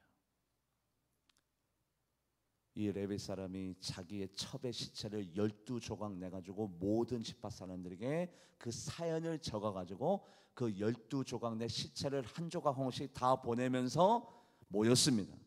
이 레위 사람이 자기의 첩의 시체를 12조각 내가지고 모든 지파 사람들에게 그 사연을 적어가지고 그 12조각 내 시체를 한 조각 한 조각씩 다 보내면서 모였습니다.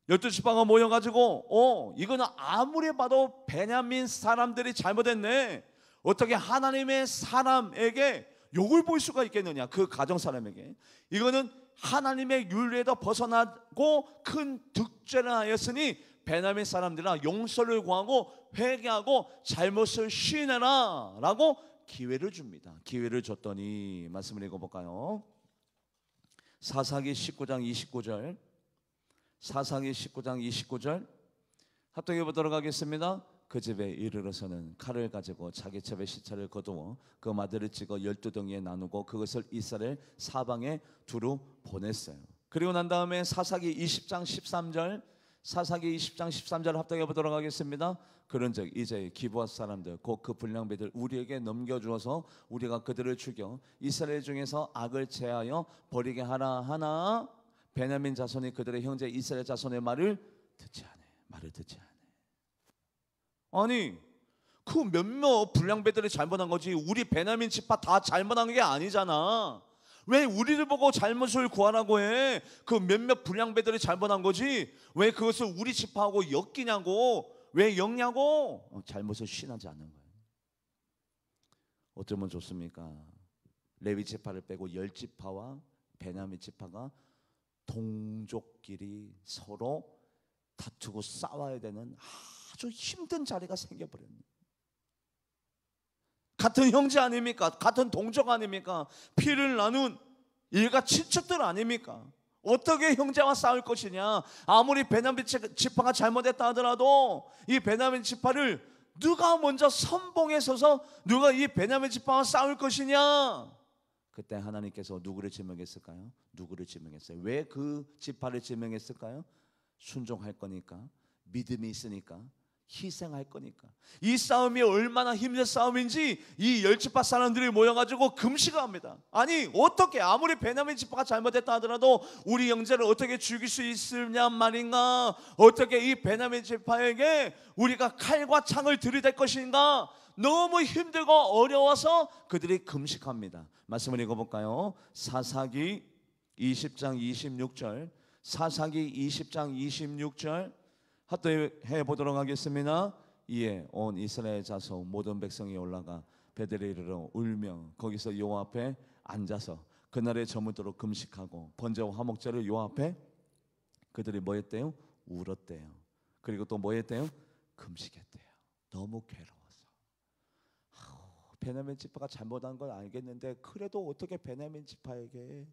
12지파가 모여가지고 이거는 아무리 봐도 베냐민 사람들이 잘못했네. 어떻게 하나님의 사람에게 욕을 보일 수가 있겠느냐. 그 가정 사람에게. 이거는 하나님의 윤리에도 벗어나고 큰 득죄를 하였으니 베냐민 사람들아 용서를 구하고 회개하고 잘못을 시인해라 라고 기회를 줍니다. 기회를 줬더니 말씀을 읽어볼까요? 사사기 19장 29절 사사기 19장 29절 합독해 보도록 하겠습니다. 그 집에 이르러서는 칼을 가지고 자기 첩의 시체를 거두어 그 마들을 찍어 12덩이에 나누고 그것을 이스라엘 사방에 두루 보냈어요. 그리고 난 다음에 사사기 20장 13절 사사기 20장 13절 합독해 보도록 하겠습니다. 그런즉 이제 기브아 사람들 곧 그 불량배들 우리에게 넘겨주어서 우리가 그들을 죽여 이스라엘 중에서 악을 제하여 버리게 하라 하나 베냐민 자손이 그들의 형제 이스라엘 자손의 말을 듣지 않아. 말을 듣지 않아. 아니 그 몇몇 불량배들이 잘못한 거지 우리 베냐민 지파 다 잘못한 게 아니잖아. 왜 우리를 보고 잘못을 구하라고 해? 그 몇몇 불량배들이 잘못한 거지 왜 그것을 우리 지파하고 엮이냐고. 왜 엮냐고. 잘못을 신하지 않는 거예요. 어쩌면 좋습니까? 레위 지파를 빼고 10지파와 베냐민 지파가 동족끼리 서로 다투고 싸워야 되는 아주 힘든 자리가 생겨버렸네요. 같은 형제 아닙니까? 같은 동족 아닙니까? 피를 나눈 일가 친척들 아닙니까? 어떻게 형제와 싸울 것이냐? 아무리 베냐민 지파가 잘못했다 하더라도 이 베냐민 지파를 누가 먼저 선봉에 서서 누가 이 베냐민 지파와 싸울 것이냐? 그때 하나님께서 누구를 지명했을까요? 누구를 지명했어요? 왜 그 지파를 지명했을까요? 순종할 거니까, 믿음이 있으니까, 희생할 거니까. 이 싸움이 얼마나 힘든 싸움인지 이 10지파 사람들이 모여가지고 금식을 합니다. 아니 어떻게 아무리 베냐민 지파가 잘못했다 하더라도 우리 형제를 어떻게 죽일 수 있으냐 말인가. 어떻게 이 베냐민 지파에게 우리가 칼과 창을 들이댈 것인가. 너무 힘들고 어려워서 그들이 금식합니다. 말씀을 읽어볼까요? 사사기 20장 26절, 사사기 20장 26절 합독해 보도록 하겠습니다. 이에 온 이스라엘 자손 모든 백성이 올라가 베델에 이르러 울며 거기서 여호와 앞에 앉아서 그날에 저물도록 금식하고 번제와 화목제를 여호와 앞에 그들이 뭐 했대요? 울었대요. 그리고 또 뭐 했대요? 금식했대요. 너무 괴로워서. 베냐민 지파가 잘못한 건 알겠는데 그래도 어떻게 베냐민 지파에게,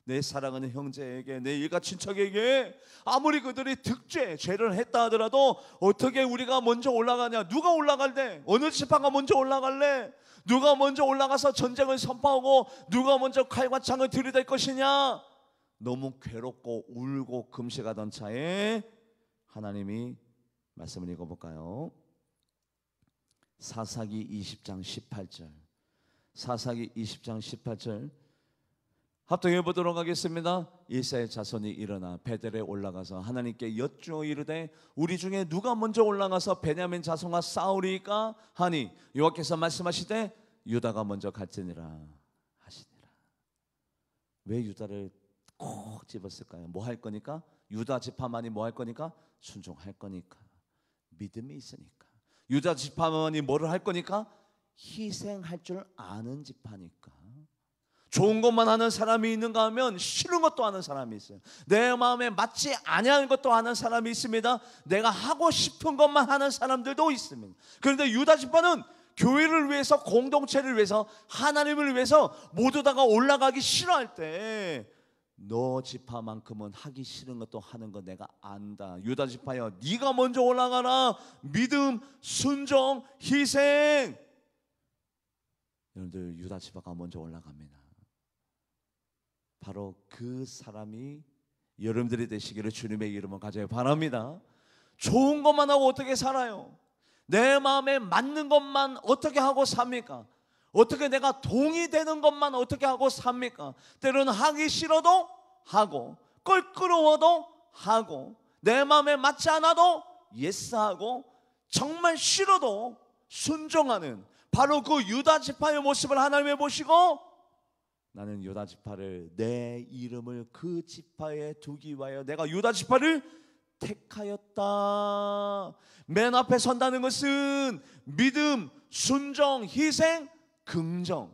내 사랑하는 형제에게, 내 일가 친척에게 아무리 그들이 죄를 했다 하더라도 어떻게 우리가 먼저 올라가냐? 누가 올라갈래? 어느 지파가 먼저 올라갈래? 누가 먼저 올라가서 전쟁을 선포하고 누가 먼저 칼과 창을 들이댈 것이냐? 너무 괴롭고 울고 금식하던 차에 하나님이 말씀을 읽어볼까요? 사사기 20장 18절, 사사기 20장 18절 합독해 보도록 하겠습니다. 이스라엘 자손이 일어나 베델에 올라가서 하나님께 여쭈어 이르되 우리 중에 누가 먼저 올라가서 베냐민 자손과 싸우리까 하니 여호와께서 말씀하시되 유다가 먼저 갈지니라 하시니라. 왜 유다를 꼭 집었을까요? 뭐 할 거니까? 유다 지파만이 뭐 할 거니까? 순종할 거니까, 믿음이 있으니까. 유다 지파만이 뭐를 할 거니까? 희생할 줄 아는 지파니까. 좋은 것만 하는 사람이 있는가 하면 싫은 것도 하는 사람이 있어요. 내 마음에 맞지 아니하는 것도 하는 사람이 있습니다. 내가 하고 싶은 것만 하는 사람들도 있습니다. 그런데 유다 지파는 교회를 위해서, 공동체를 위해서, 하나님을 위해서 모두 다가 올라가기 싫어할 때 너 지파만큼은 하기 싫은 것도 하는 거 내가 안다. 유다 지파여, 네가 먼저 올라가라. 믿음, 순종, 희생. 여러분들 유다 지파가 먼저 올라갑니다. 바로 그 사람이 여러분들이 되시기를 주님의 이름으로 가져야 바랍니다. 좋은 것만 하고 어떻게 살아요? 내 마음에 맞는 것만 어떻게 하고 삽니까? 어떻게 내가 동의되는 것만 어떻게 하고 삽니까? 때로는 하기 싫어도 하고, 껄끄러워도 하고, 내 마음에 맞지 않아도 예스하고, 정말 싫어도 순종하는 바로 그 유다 지파의 모습을 하나님이 보시고, 나는 유다 지파를, 내 이름을 그 지파에 두기 위하여 내가 유다 지파를 택하였다. 맨 앞에 선다는 것은 믿음, 순종, 희생, 긍정.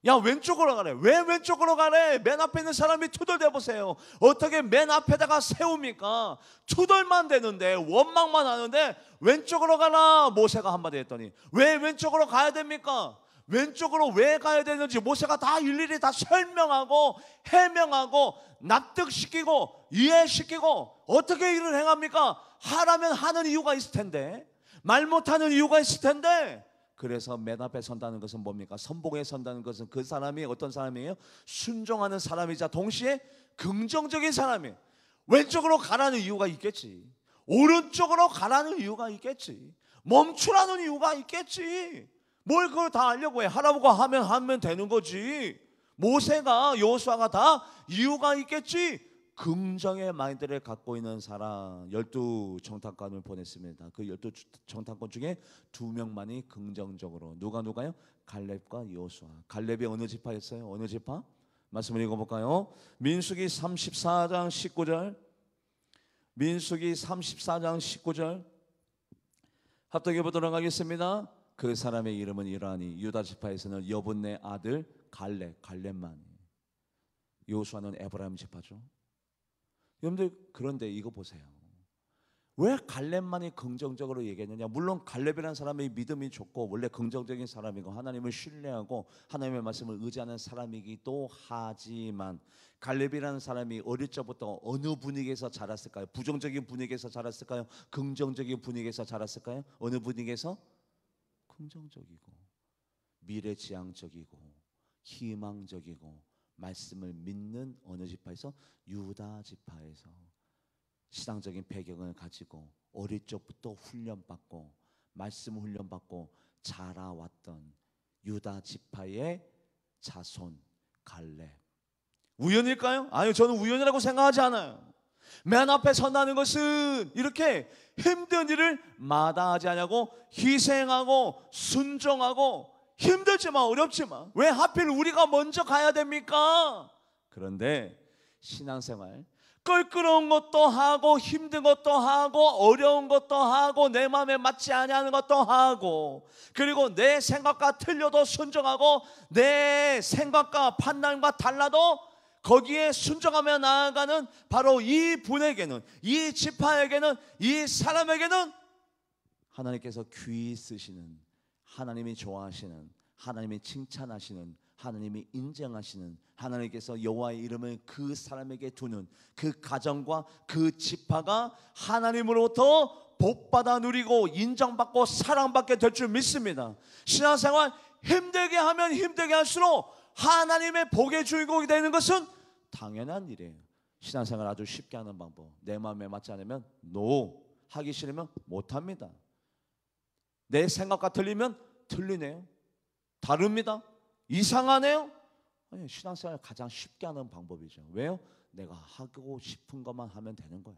야, 왼쪽으로 가래. 왜 왼쪽으로 가래? 맨 앞에 있는 사람이 투덜대 보세요. 어떻게 맨 앞에다가 세웁니까? 투덜만 되는데, 원망만 하는데 왼쪽으로 가라 모세가 한마디 했더니, 왜 왼쪽으로 가야 됩니까? 왼쪽으로 왜 가야 되는지 모세가 다 일일이 다 설명하고 해명하고 납득시키고 이해시키고 어떻게 일을 행합니까? 하라면 하는 이유가 있을 텐데, 말 못하는 이유가 있을 텐데. 그래서 맨 앞에 선다는 것은 뭡니까? 선봉에 선다는 것은 그 사람이 어떤 사람이에요? 순종하는 사람이자 동시에 긍정적인 사람이에요. 왼쪽으로 가라는 이유가 있겠지, 오른쪽으로 가라는 이유가 있겠지, 멈추라는 이유가 있겠지. 뭘 그걸 다 알려고 해? 하라고 하면 되는 거지. 모세가, 여호수아가 다 이유가 있겠지. 긍정의 마인드를 갖고 있는 사람 12정탐관을 보냈습니다. 그 12정탐관 중에 2명만이 긍정적으로. 누가요? 갈렙과 여호수아. 갈렙이 어느 지파였어요? 어느 지파? 말씀을 읽어볼까요? 민수기 34장 19절, 민수기 34장 19절 합독해 보도록 하겠습니다. 그 사람의 이름은 이러하니 유다 지파에서는 여분네 아들 갈렙만. 여호수아는 에브라임 지파죠. 여러분들, 그런데 이거 보세요. 왜 갈렙만이 긍정적으로 얘기했느냐? 물론 갈렙이라는 사람이 믿음이 좋고 원래 긍정적인 사람이고 하나님을 신뢰하고 하나님의 말씀을 의지하는 사람이기도 하지만, 갈렙이라는 사람이 어릴 적부터 어느 분위기에서 자랐을까요? 부정적인 분위기에서 자랐을까요? 긍정적인 분위기에서 자랐을까요? 어느 분위기에서? 긍정적이고 미래지향적이고 희망적이고 말씀을 믿는 어느 지파에서? 유다 지파에서 신앙적인 배경을 가지고 어릴 적부터 훈련받고 말씀 훈련받고 자라왔던 유다 지파의 자손 갈렙. 우연일까요? 아니요, 저는 우연이라고 생각하지 않아요. 맨 앞에 선다는 것은 이렇게 힘든 일을 마다하지 않냐고 희생하고 순종하고 힘들지만 어렵지만 왜 하필 우리가 먼저 가야 됩니까? 그런데 신앙생활 껄끄러운 것도 하고 힘든 것도 하고 어려운 것도 하고 내 마음에 맞지 않는 것도 하고 그리고 내 생각과 틀려도 순종하고 내 생각과 판단과 달라도 거기에 순종하며 나아가는 바로 이 분에게는, 이 지파에게는, 이 사람에게는 하나님께서 귀히 쓰시는, 하나님이 좋아하시는, 하나님이 칭찬하시는, 하나님이 인정하시는, 하나님께서 여호와의 이름을 그 사람에게 두는 그 가정과 그 지파가 하나님으로부터 복받아 누리고 인정받고 사랑받게 될 줄 믿습니다. 신앙생활 힘들게 하면 힘들게 할수록 하나님의 복의 주인공이 되는 것은 당연한 일이에요. 신앙생활 아주 쉽게 하는 방법, 내 마음에 맞지 않으면 NO, 하기 싫으면 못합니다. 내 생각과 틀리면 틀리네요, 다릅니다, 이상하네요. 아니, 신앙생활 가장 쉽게 하는 방법이죠. 왜요? 내가 하고 싶은 것만 하면 되는 거야.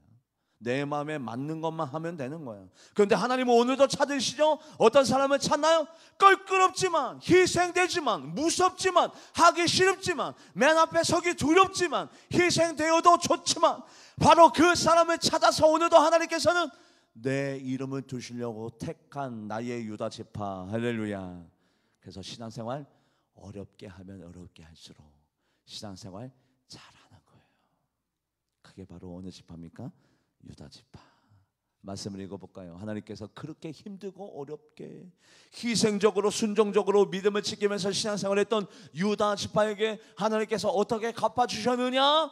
내 마음에 맞는 것만 하면 되는 거야. 그런데 하나님은 오늘도 찾으시죠? 어떤 사람을 찾나요? 껄끄럽지만, 희생되지만, 무섭지만, 하기 싫지만, 맨 앞에 서기 두렵지만, 희생되어도 좋지만 바로 그 사람을 찾아서 오늘도 하나님께서는 내 이름을 두시려고 택한 나의 유다 지파. 할렐루야. 그래서 신앙생활 어렵게 하면 어렵게 할수록 신앙생활 잘하는 거예요. 그게 바로 어느 지파입니까? 유다 지파. 말씀을 읽어볼까요? 하나님께서 그렇게 힘들고 어렵게 희생적으로 순종적으로 믿음을 지키면서 신앙생활했던 유다 지파에게 하나님께서 어떻게 갚아주셨느냐?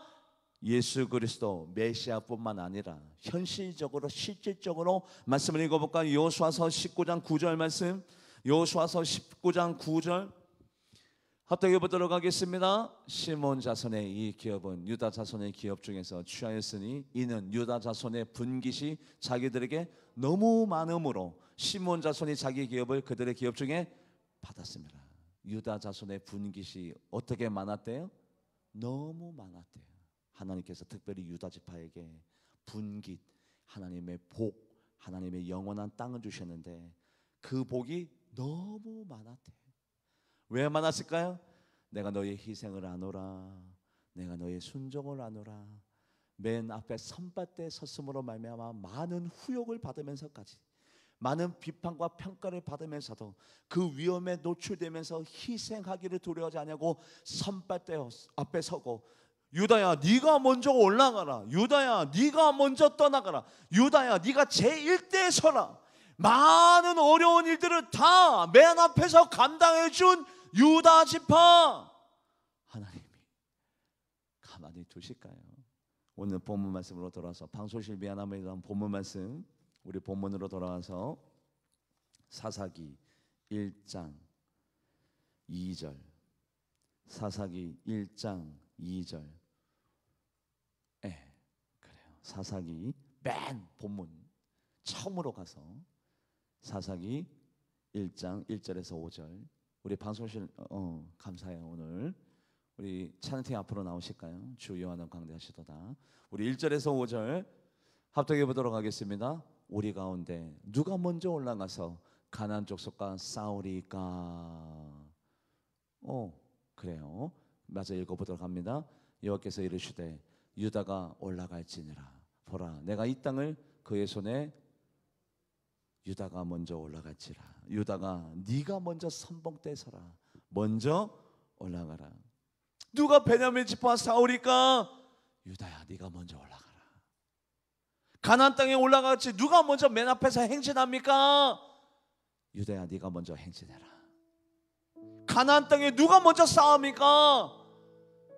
예수 그리스도 메시아뿐만 아니라 현실적으로 실질적으로 말씀을 읽어볼까요? 여호수아서 19장 9절 말씀, 여호수아서 19장 9절 합독해 보도록 하겠습니다. 시몬 자손의 이 기업은 유다 자손의 기업 중에서 취하였으니 이는 유다 자손의 분깃이 자기들에게 너무 많음으로 시몬 자손이 자기 기업을 그들의 기업 중에 받았습니다. 유다 자손의 분깃이 어떻게 많았대요? 너무 많았대요. 하나님께서 특별히 유다 지파에게 분깃, 하나님의 복, 하나님의 영원한 땅을 주셨는데 그 복이 너무 많았대요. 왜 많았을까요? 내가 너의 희생을 아노라, 내가 너의 순종을 아노라. 맨 앞에 선발대에 섰음으로 말미암아 많은 후욕을 받으면서까지, 많은 비판과 평가를 받으면서도 그 위험에 노출되면서 희생하기를 두려워하지 않냐고 선발대 앞에 서고, 유다야 네가 먼저 올라가라, 유다야 네가 먼저 떠나가라, 유다야 네가 제1대에 서라. 많은 어려운 일들을 다 맨 앞에서 감당해 준 유다 지파, 하나님이 가만히 두실까요? 오늘 본문 말씀으로 돌아와서, 방송실 미안함에 대한 본문 말씀, 우리 본문으로 돌아와서 사사기 1장 2절, 사사기 1장 2절. 그래요. 사사기 맨 본문 처음으로 가서 사사기 1장 1절에서 5절. 우리 방송실 감사해요. 오늘 우리 찬양팀 앞으로 나오실까요? 주 요한은 강대하시도다. 우리 1절에서 5절 합독해 보도록 하겠습니다. 우리 가운데 누가 먼저 올라가서 가나안 족속과 싸우리까? 그래요. 맞아 읽어보도록 합니다. 여호와께서 이르시되 유다가 올라갈지니라. 보라 내가 이 땅을 그의 손에 유다가 먼저 올라갈지라. 유다가 네가 먼저 선봉대에 서라. 먼저 올라가라. 누가 베냐민 지파 사울이까? 유다야 네가 먼저 올라가라. 가나안 땅에 올라갔지 누가 먼저 맨 앞에서 행진합니까? 유다야 네가 먼저 행진해라. 가나안 땅에 누가 먼저 싸웁니까?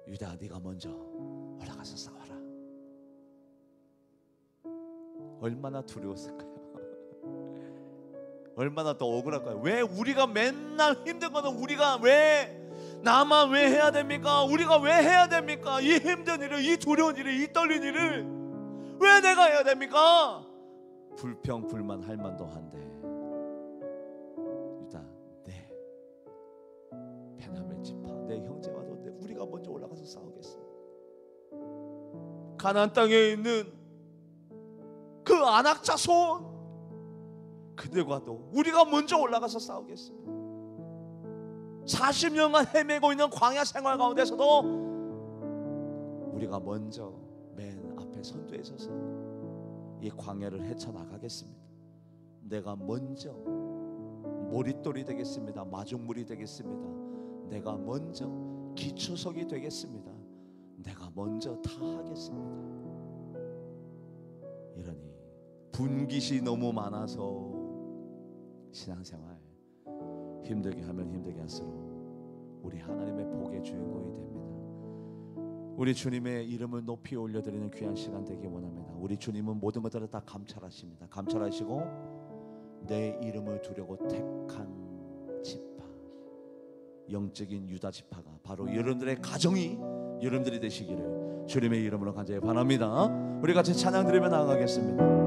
유다야 네가 먼저 올라가서 싸워라. 얼마나 두려웠을까요? 얼마나 더 억울할까요? 왜 우리가 맨날 힘든 거는 우리가 왜 나만 왜 해야 됩니까? 우리가 왜 해야 됩니까? 이 힘든 일을, 이 두려운 일을, 이 떨린 일을 왜 내가 해야 됩니까? 불평 불만 할 만도 한데 유다 내 베냐민 지파 내 형제와도 우리가 먼저 올라가서 싸우겠습니다. 가나안 땅에 있는 그 안악 자손 그들과도 우리가 먼저 올라가서 싸우겠습니다. 40년간 헤매고 있는 광야 생활 가운데서도 우리가 먼저 맨 앞에 선두에 서서 이 광야를 헤쳐나가겠습니다. 내가 먼저 머릿돌이 되겠습니다. 마중물이 되겠습니다. 내가 먼저 기초석이 되겠습니다. 내가 먼저 다 하겠습니다. 이러니 분깃이 너무 많아서 신앙생활 힘들게 하면 힘들게 할수록 우리 하나님의 복의 주인공이 됩니다. 우리 주님의 이름을 높이 올려드리는 귀한 시간 되기 원합니다. 우리 주님은 모든 것들을 다 감찰하십니다. 감찰하시고 내 이름을 두려고 택한 지파, 영적인 유다 지파가 바로 여러분들의 가정이 여러분들이 되시기를 주님의 이름으로 간절히 바랍니다. 우리 같이 찬양 드리며 나아가겠습니다.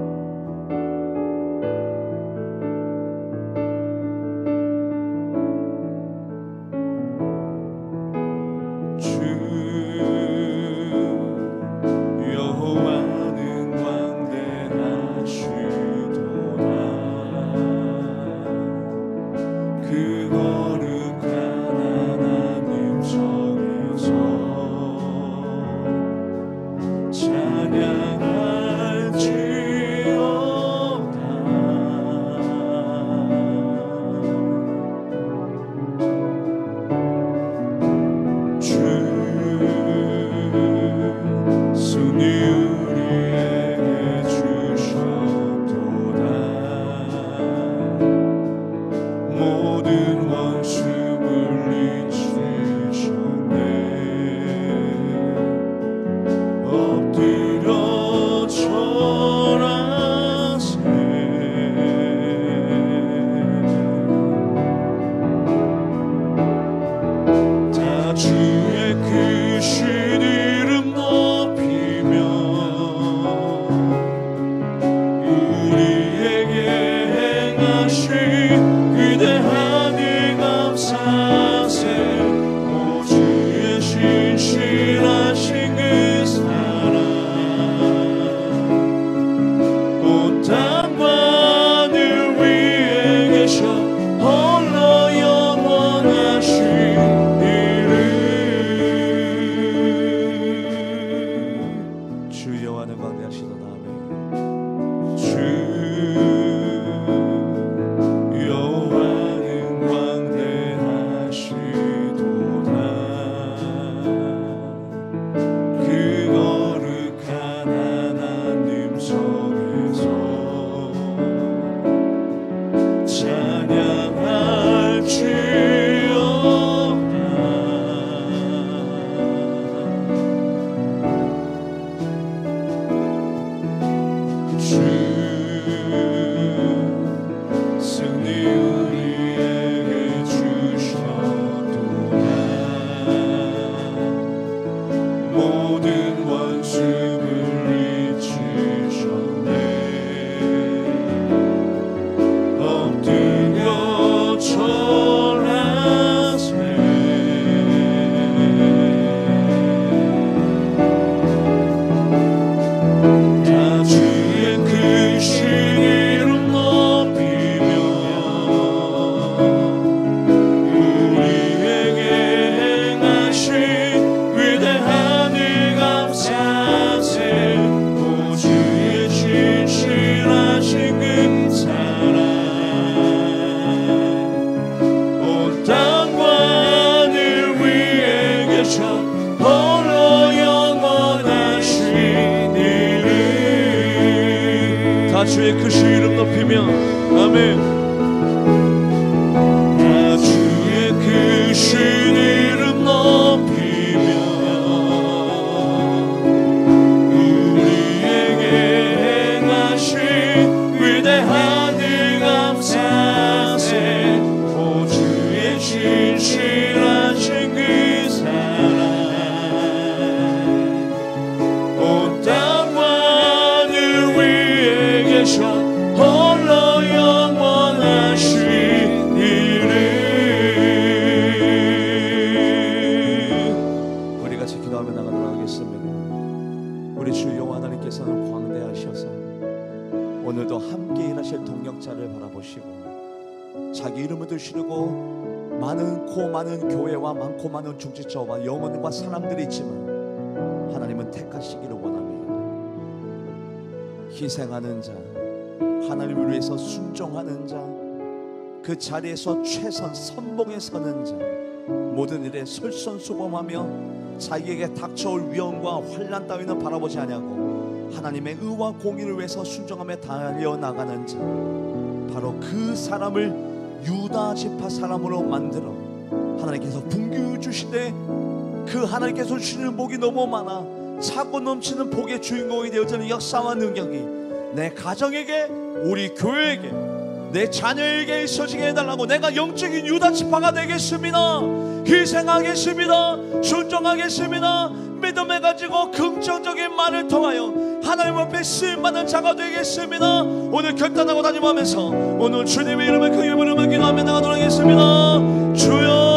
우리에게 행하신 주의 크신 이름 높이며 아멘. 주의 크신 이름 높이며 우리에게 행하신 위대한 일 감사세. 오 주의 신실하신 그 사랑 온 땅과 늘 위에 계셔 홀로 영원하신 이름. 우리 같이 기도하며 나가도록 하겠습니다. 우리 주 여호와 하나님께서는 광대하셔서 오늘도 함께 일하실 동역자를 바라보시고 자기 이름을 두시고 많은 교회와 많고 많은 중직자와 영혼과 사람들이 있지만 하나님은 택하시기를 원합니다. 희생하는 자, 하나님을 위해서 순종하는 자, 그 자리에서 최선 선봉에 서는 자, 모든 일에 솔선수범하며 자기에게 닥쳐올 위험과 환난 따위는 바라보지 아니하고 하나님의 의와 공의를 위해서 순종하며 달려나가는 자, 바로 그 사람을 유다 지파 사람으로 만들어 하나님께서 분규 주시되 그 하나님께서 주시는 복이 너무 많아 차고 넘치는 복의 주인공이 되어지는 역사와 능력이 내 가정에게, 우리 교회에게, 내 자녀에게 있어지게 해달라고 내가 영적인 유다 지파가 되겠습니다. 희생하겠습니다. 순종하겠습니다. 믿음을 가지고 긍정적인 말을 통하여 하나님 앞에 쓰임받는 자가 되겠습니다. 오늘 결단하고 다짐하면서 오늘 주님의 이름을 크게 부르며 기도하며 나가도록 하겠습니다. 주여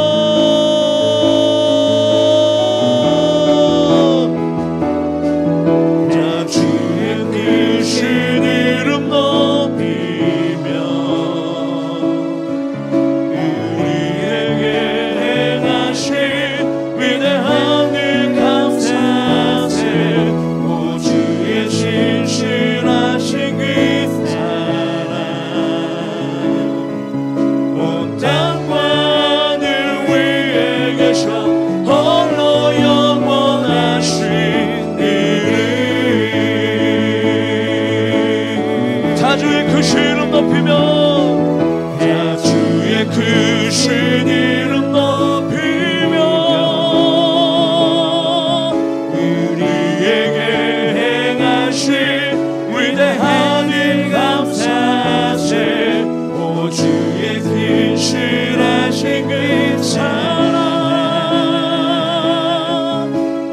주의 크신 이름 높이며 주의 크신 이름 높이며 우리에게 행하신 위대한 일 감사세. 오 주의 신실하신 그 사랑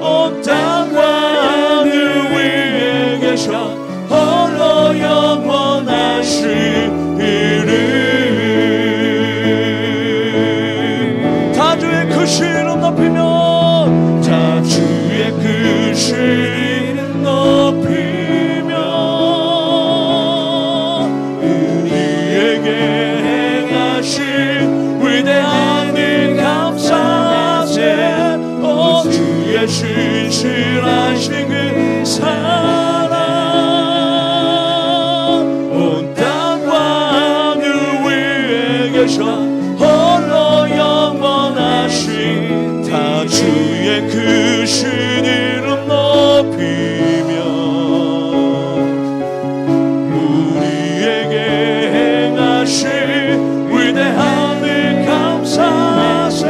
온 땅과 하늘 위에 계셔 홀로 영원하신 이름. 다 주의 크신 이름 높이며 다 주의 크신 이름 높이며 우리에게 행하신 위대한 일 감사세. 오 주의 신실하신 그 사랑 온 땅과 하늘 위에 계셔 홀로 영원하신 다 주의 크신 이름 높이며 우리에게 행하신 위대한 일 감사세.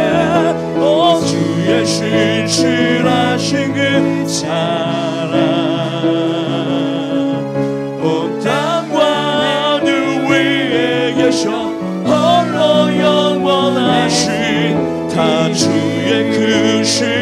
오 주의 신실하신 그 사랑 온 땅과 하늘 위에 계셔 홀로 영원하신 다 주의 크신